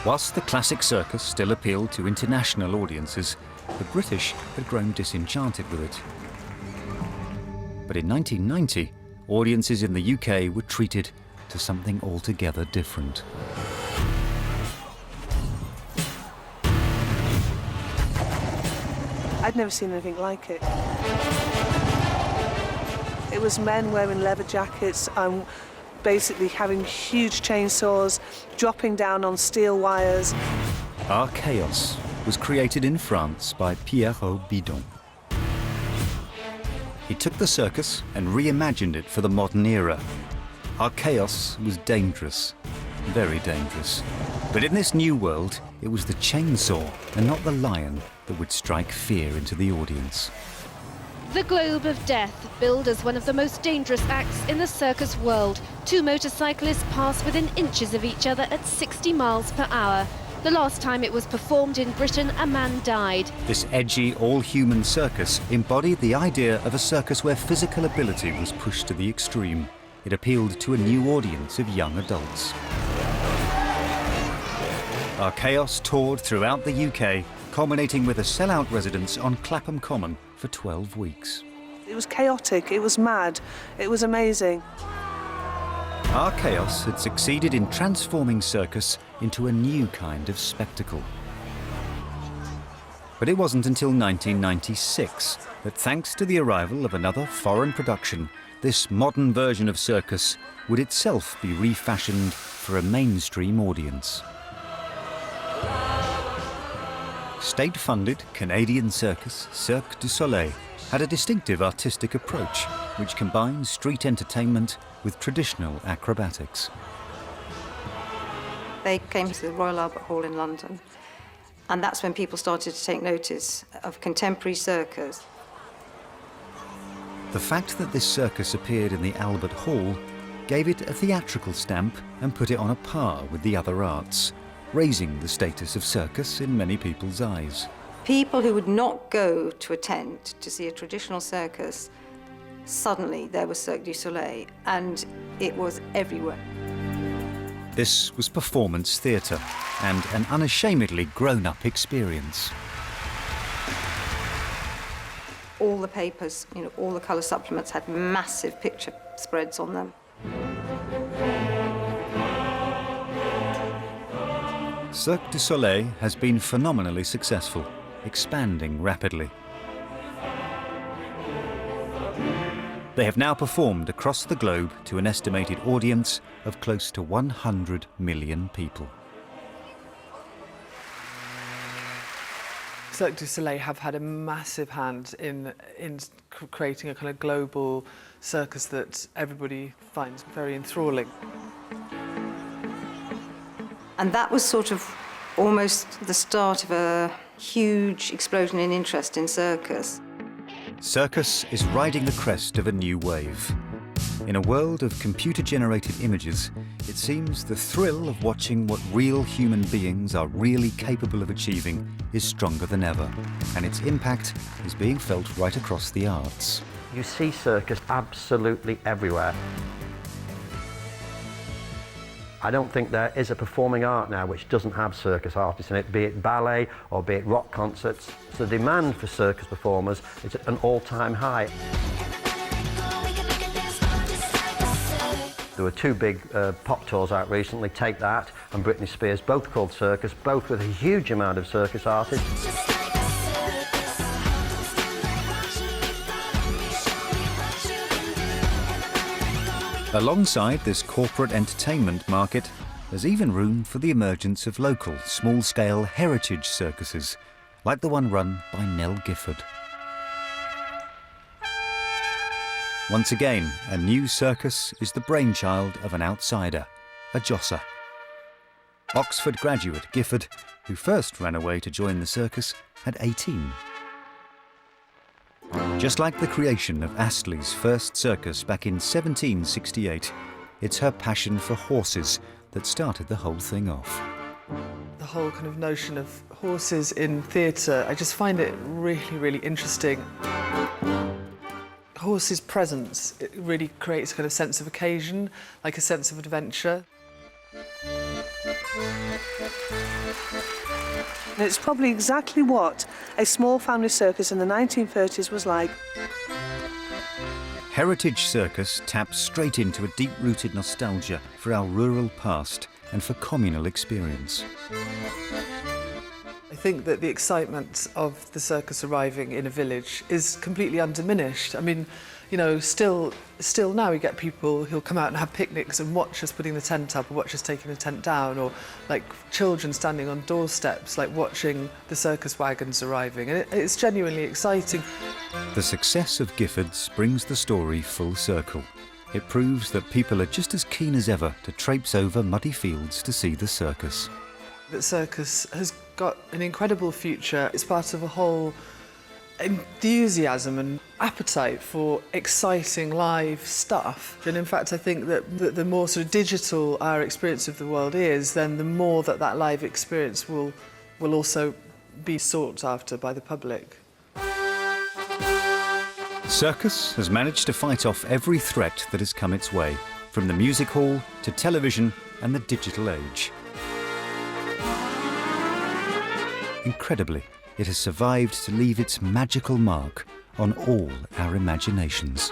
Whilst the classic circus still appealed to international audiences, the British had grown disenchanted with it. But in 1990, audiences in the UK were treated to something altogether different. I'd never seen anything like it. It was men wearing leather jackets, basically having huge chainsaws, dropping down on steel wires. Archaos was created in France by Pierrot Bidon. He took the circus and reimagined it for the modern era. Archaos was dangerous, very dangerous. But in this new world, it was the chainsaw and not the lion that would strike fear into the audience. The Globe of Death, billed as one of the most dangerous acts in the circus world. Two motorcyclists pass within inches of each other at 60 miles per hour. The last time it was performed in Britain, a man died. This edgy, all-human circus embodied the idea of a circus where physical ability was pushed to the extreme. It appealed to a new audience of young adults. Archaos toured throughout the UK, culminating with a sellout residence on Clapham Common for 12 weeks. It was chaotic, it was mad, it was amazing. Archaos had succeeded in transforming circus into a new kind of spectacle. But it wasn't until 1996 that, thanks to the arrival of another foreign production, this modern version of circus would itself be refashioned for a mainstream audience. State-funded Canadian circus Cirque Du Soleil had a distinctive artistic approach which combined street entertainment with traditional acrobatics. They came to the Royal Albert Hall in London, and that's when people started to take notice of contemporary circus. The fact that this circus appeared in the Albert Hall gave it a theatrical stamp and put it on a par with the other arts, raising the status of circus in many people's eyes. People who would not go to a tent to see a traditional circus, suddenly there was Cirque du Soleil, and it was everywhere. This was performance theatre and an unashamedly grown-up experience. All the papers, all the colour supplements had massive picture spreads on them. Cirque du Soleil has been phenomenally successful, expanding rapidly. They have now performed across the globe to an estimated audience of close to 100 million people. Cirque du Soleil have had a massive hand in creating a kind of global circus that everybody finds very enthralling. And that was sort of almost the start of a huge explosion in interest in circus. Circus is riding the crest of a new wave. In a world of computer-generated images, it seems the thrill of watching what real human beings are really capable of achieving is stronger than ever, and its impact is being felt right across the arts. You see circus absolutely everywhere. I don't think there is a performing art now which doesn't have circus artists in it, be it ballet or be it rock concerts. So the demand for circus performers is at an all-time high. There were two big pop tours out recently, Take That and Britney Spears, both called Circus, both with a huge amount of circus artists. Alongside this corporate entertainment market, there's even room for the emergence of local, small-scale heritage circuses, like the one run by Nell Gifford. Once again, a new circus is the brainchild of an outsider, a josser. Oxford graduate Gifford, who first ran away to join the circus, at 18. Just like the creation of Astley's first circus back in 1768, it's her passion for horses that started the whole thing off. The whole kind of notion of horses in theatre, I just find it really, really interesting. Horses' presence, it really creates a kind of sense of occasion, like a sense of adventure. And it's probably exactly what a small family circus in the 1930s was like. Heritage Circus taps straight into a deep-rooted nostalgia for our rural past and for communal experience. I think that the excitement of the circus arriving in a village is completely undiminished. I mean, you know, still now we get people who'll come out and have picnics and watch us putting the tent up or watch us taking the tent down, or like children standing on doorsteps, like watching the circus wagons arriving. And it's genuinely exciting. The success of Gifford's brings the story full circle. It proves that people are just as keen as ever to traipse over muddy fields to see the circus. The circus has got an incredible future. It's part of a whole enthusiasm and appetite for exciting live stuff. And in fact, I think that the more sort of digital our experience of the world is, then the more that live experience will also be sought after by the public. Circus has managed to fight off every threat that has come its way, from the music hall to television and the digital age. Incredibly, it has survived to leave its magical mark on all our imaginations.